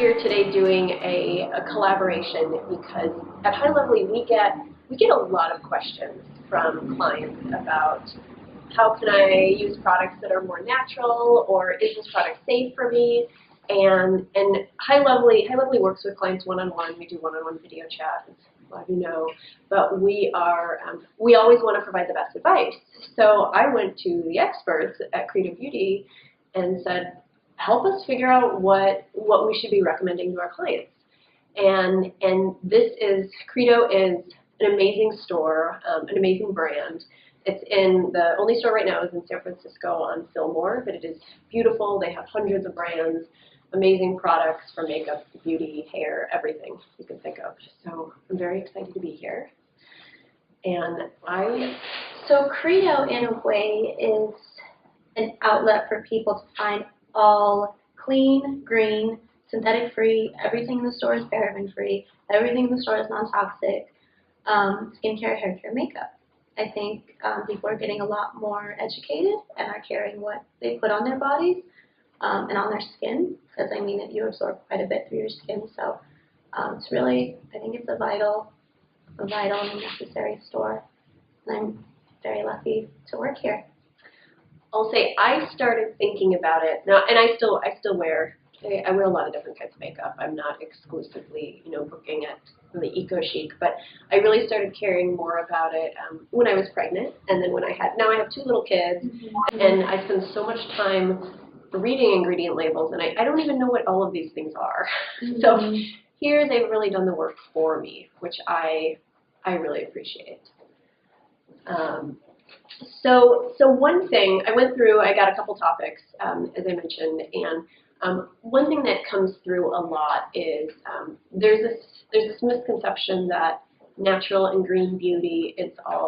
here today doing a collaboration because at HiLovely we get a lot of questions from clients about how can I use products that are more natural, or is this product safe for me? And HiLovely works with clients one-on-one. We do one-on-one video chat, as a lot of you know, but we always want to provide the best advice. So I went to the experts at Credo Beauty and said, help us figure out what we should be recommending to our clients. And Credo is an amazing store, an amazing brand. It's the only store right now is in San Francisco on Fillmore, but it is beautiful. They have hundreds of brands, amazing products for makeup, beauty, hair, everything you can think of. So I'm very excited to be here. And So Credo, in a way, is an outlet for people to find all clean, green, synthetic-free. Everything in the store is paraben-free. Everything in the store is non-toxic. Skincare, hair care, makeup. I think people are getting a lot more educated and are caring what they put on their bodies and on their skin, because I mean that you absorb quite a bit through your skin. So it's really, I think it's a vital and necessary store. And I'm very lucky to work here. I'll say I started thinking about it now, and I still wear a lot of different kinds of makeup. I'm not exclusively looking at really eco chic, but I really started caring more about it when I was pregnant, and then now I have 2 little kids, and I spend so much time reading ingredient labels, and I don't even know what all of these things are. So here they've really done the work for me, which I really appreciate. So one thing I went through, I got a couple topics, as I mentioned, and one thing that comes through a lot is there's this misconception that natural and green beauty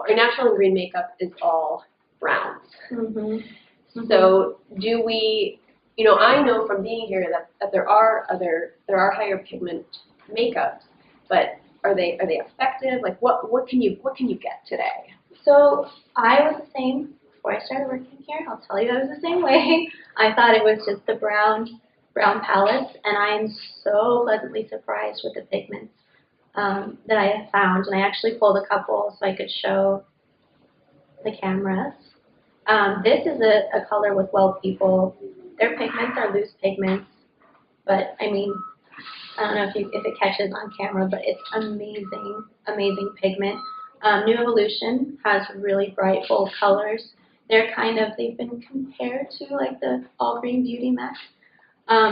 natural and green makeup is all browns. So do we, I know from being here that there are higher pigment makeups, but are they effective? Like what can you get today? So I was the same before I started working here. I'll tell you I was the same way. I thought it was just the brown palettes, and I am so pleasantly surprised with the pigments that I have found. And I actually pulled a couple so I could show the cameras. This is a color with Well People. Their pigments are loose pigments, but I mean, I don't know if it catches on camera, but it's amazing pigment. New Evolution has really bright, bold colors. They've been compared to like the All Green Beauty Max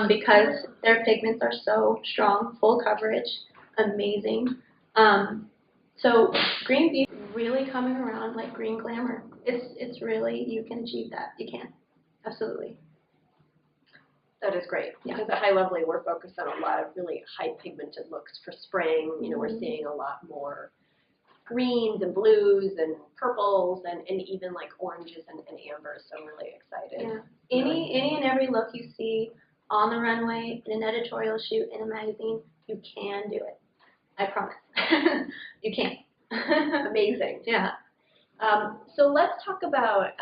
because their pigments are so strong, full coverage, amazing. So Green Beauty is really coming around like green glamour. It's really, you can achieve that. You can, absolutely. That is great. Yeah. Because at HiLovely we're focused on a lot of really high pigmented looks for spring. We're seeing a lot more greens and blues and purples and even like oranges and ambers, so I'm really excited. Yeah. Any and every look you see on the runway, in an editorial shoot, in a magazine, you can do it. I promise. You can. Amazing. Yeah. So let's talk about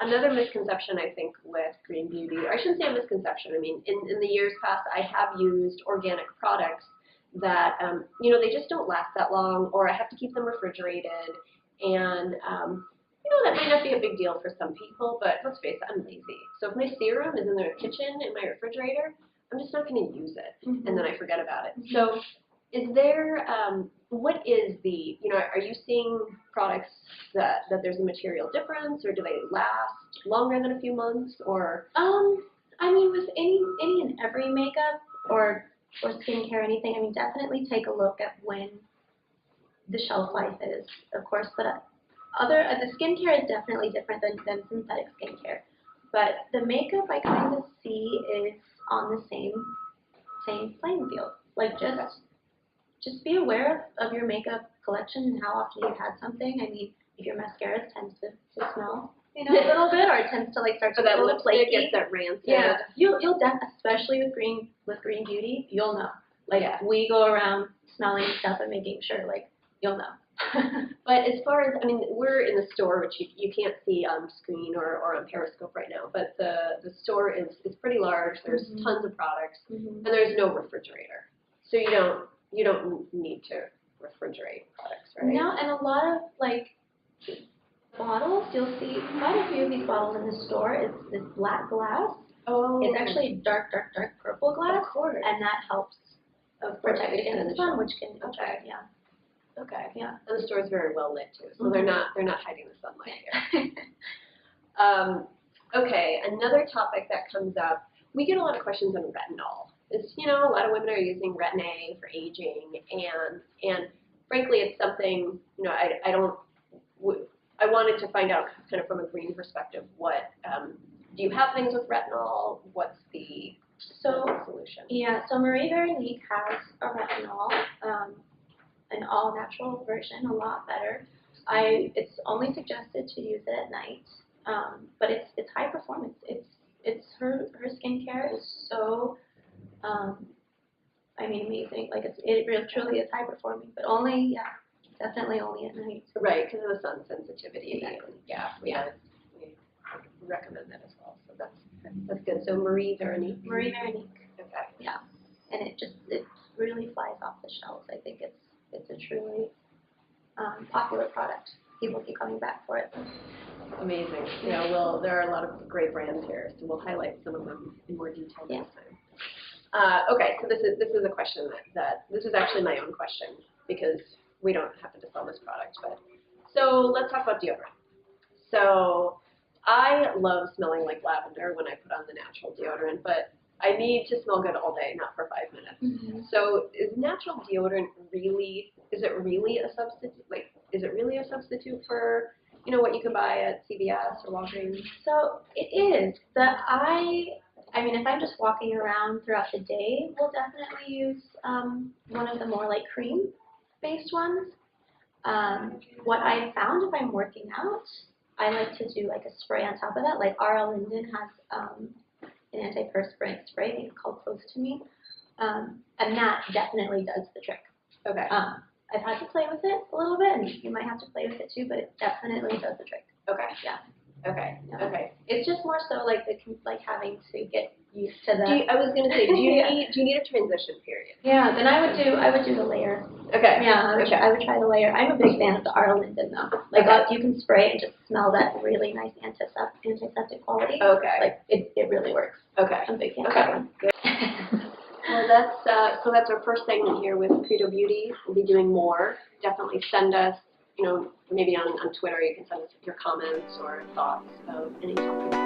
another misconception I think with green beauty. Or I shouldn't say a misconception. I mean, in the years past I have used organic products that, they just don't last that long, or I have to keep them refrigerated, and, that might not be a big deal for some people, but let's face it, I'm lazy. So if my serum is in the kitchen, in my refrigerator, I'm just not going to use it, and then I forget about it. So is there, what is the, are you seeing products that there's a material difference, or do they last longer than a few months, or? I mean, with any and every makeup, or skincare, anything, I mean, definitely take a look at when the shelf life is, of course, but the skincare is definitely different than synthetic skincare. But the makeup I kind of see is on the same playing field. Like just be aware of your makeup collection and how often you've had something. I mean, if your mascara tends to smell, a little bit, or it tends to like start to that look lipstick flaky. gets that rancid. Yeah, you'll especially with green beauty, you'll know. Like we go around smelling stuff and making sure, like you'll know. But as far as, I mean, we're in the store, which you can't see on screen or on Periscope right now, but the store is pretty large. There's tons of products, and there's no refrigerator. So you don't need to refrigerate products, right? No, and a lot of like bottles, you'll see quite a few of these bottles in the store. It's this black glass. Oh. It's actually dark purple glass, Of course. and that helps protect against the sun, which can yeah. Okay. Yeah. And the store is very well lit too, so they're not hiding the sunlight here. Okay, another topic that comes up, we get a lot of questions on retinol. It's, a lot of women are using Retin-A for aging, and frankly, it's something, I wanted to find out kind of from a green perspective, what, do you have things with retinol? What's the solution? Yeah, so Marie Veronique has a retinol, an all-natural version, a lot better. It's only suggested to use it at night, but it's high performance. It's her skincare is so, amazing. Like it really truly is high performing, but definitely only at night. Right, because of the sun sensitivity. Exactly. We recommend that as well. So that's good. So Marie Veronique. Marie Veronique. Okay. Yeah, and it really flies off the shelves. I think it's a truly popular product. People keep coming back for it. Amazing. Yeah, well, there are a lot of great brands here, so we'll highlight some of them in more detail next time. Okay, so this is a question that this is actually my own question because we don't happen to sell this product, but so let's talk about deodorant. So I love smelling like lavender when I put on the natural deodorant, but I need to smell good all day, not for 5 minutes. So is natural deodorant is it really a substitute? Like, is it really a substitute for, what you can buy at CVS or Walgreens? So it is. If I'm just walking around throughout the day, we'll definitely use one of the more like cream-based ones. What I found if I'm working out, I like to do like a spray on top of that. Like R.L. Linden has an antiperspirant spray, I think it's called Close to Me, and that definitely does the trick. Okay. I've had to play with it a little bit, and you might have to play with it too, but it definitely does the trick. Okay. Yeah. Okay. Yeah. Okay. It's just more so like having to get used to the. I was gonna say, do you need a transition period? Yeah. Then I would do the layer. Okay. Yeah. I would try the layer. I'm a big fan of the R.L. Linden though. Like you can spray and just smell that really nice antiseptic quality. Okay. Like it really works. Okay. I'm a big fan of Okay. that one. Good. Well, that's our first segment here with Credo Beauty. We'll be doing more. Definitely send us, maybe on Twitter you can send us your comments or thoughts of any topic.